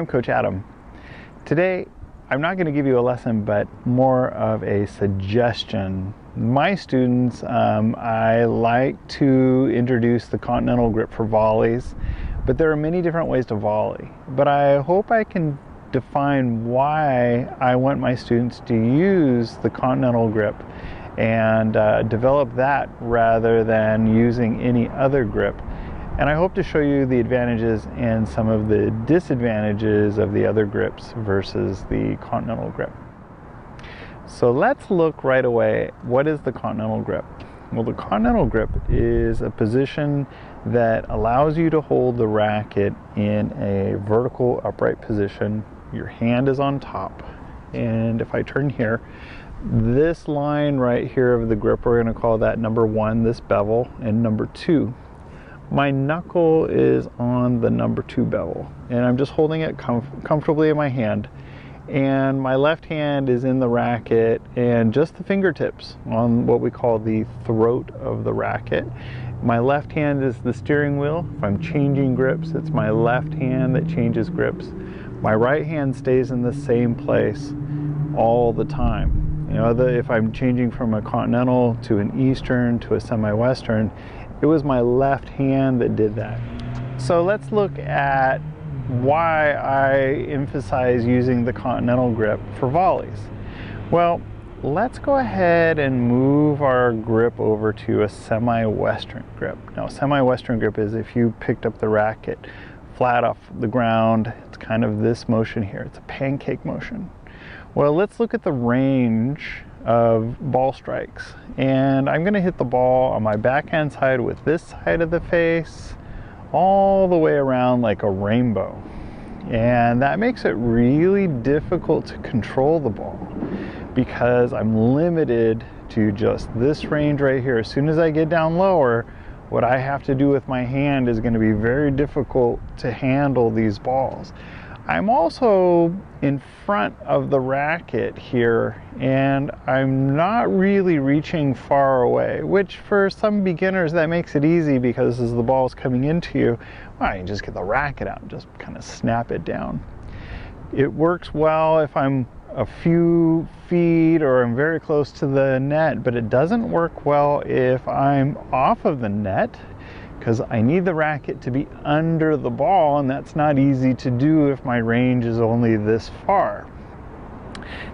I'm Coach Adam. Today, I'm not going to give you a lesson, but more of a suggestion. My students, I like to introduce the Continental Grip for volleys, but there are many different ways to volley. But I hope I can define why I want my students to use the Continental Grip and develop that rather than using any other grip. And I hope to show you the advantages and some of the disadvantages of the other grips versus the Continental Grip. So let's look right away. What is the Continental Grip? Well, the Continental Grip is a position that allows you to hold the racket in a vertical upright position. Your hand is on top. And if I turn here, this line right here of the grip, we're going to call that number 1, this bevel, and number 2. My knuckle is on the number 2 bevel, and I'm just holding it comfortably in my hand. And my left hand is in the racket and just the fingertips on what we call the throat of the racket. My left hand is the steering wheel. If I'm changing grips, it's my left hand that changes grips. My right hand stays in the same place all the time. You know, if I'm changing from a Continental to an Eastern to a semi-Western, it was my left hand that did that. So let's look at why I emphasize using the Continental Grip for volleys. Well, let's go ahead and move our grip over to a semi-Western grip. Now, semi-Western grip is if you picked up the racket flat off the ground, it's kind of this motion here. It's a pancake motion. Well, let's look at the range of ball strikes, and I'm going to hit the ball on my backhand side with this side of the face all the way around like a rainbow, and that makes it really difficult to control the ball because I'm limited to just this range right here. As soon as I get down lower, what I have to do with my hand is going to be very difficult to handle these balls. I'm also in front of the racket here, and I'm not really reaching far away, which for some beginners that makes it easy because as the ball's coming into you, well, you can just get the racket out and just kind of snap it down. It works well if I'm a few feet or I'm very close to the net, but it doesn't work well if I'm off of the net, because I need the racket to be under the ball, and that's not easy to do if my range is only this far.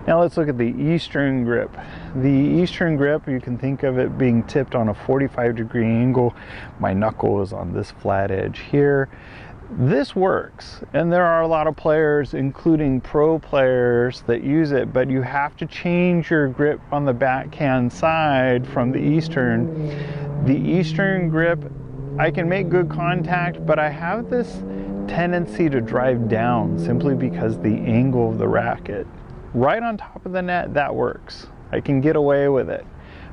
Now let's look at the Eastern grip. The Eastern grip, you can think of it being tipped on a 45-degree angle. My knuckle is on this flat edge here. This works, and there are a lot of players, including pro players, that use it, but you have to change your grip on the backhand side from the Eastern. The Eastern grip, I can make good contact, but I have this tendency to drive down simply because the angle of the racket. Right on top of the net, that works. I can get away with it.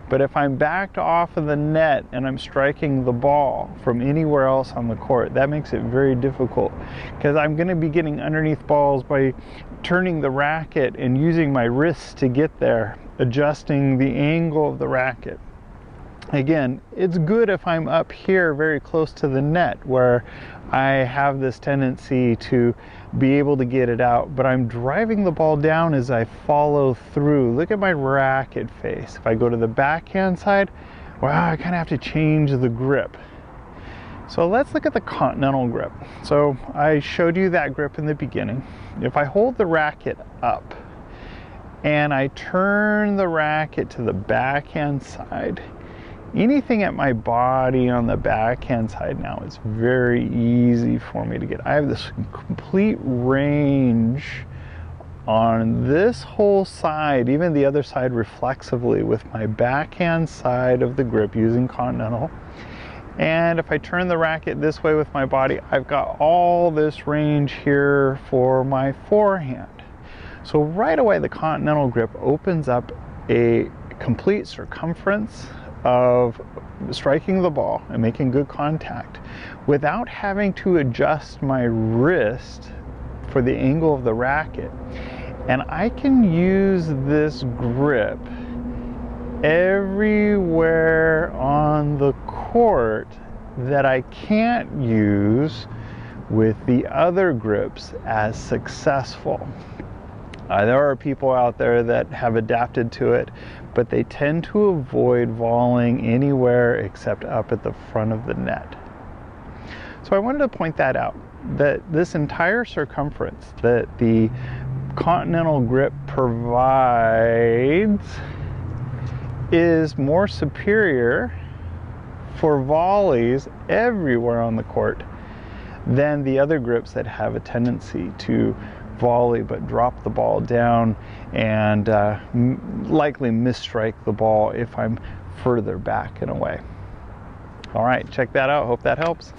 But if I'm backed off of the net and I'm striking the ball from anywhere else on the court, that makes it very difficult because I'm going to be getting underneath balls by turning the racket and using my wrists to get there, adjusting the angle of the racket. Again, it's good if I'm up here very close to the net where I have this tendency to be able to get it out, but I'm driving the ball down as I follow through. Look at my racket face. If I go to the backhand side, well, I kind of have to change the grip. So let's look at the Continental Grip. So I showed you that grip in the beginning. If I hold the racket up and I turn the racket to the backhand side, anything at my body on the backhand side now is very easy for me to get. I have this complete range on this whole side, even the other side reflexively with my backhand side of the grip using Continental. And if I turn the racket this way with my body, I've got all this range here for my forehand. So right away, the Continental Grip opens up a complete circumference of striking the ball and making good contact without having to adjust my wrist for the angle of the racket. And I can use this grip everywhere on the court that I can't use with the other grips as successful. There are people out there that have adapted to it, but they tend to avoid volleying anywhere except up at the front of the net. So I wanted to point that out, that this entire circumference that the Continental Grip provides is more superior for volleys everywhere on the court than the other grips that have a tendency to volley but drop the ball down and likely misstrike the ball if I'm further back and away. All right, check that out. Hope that helps.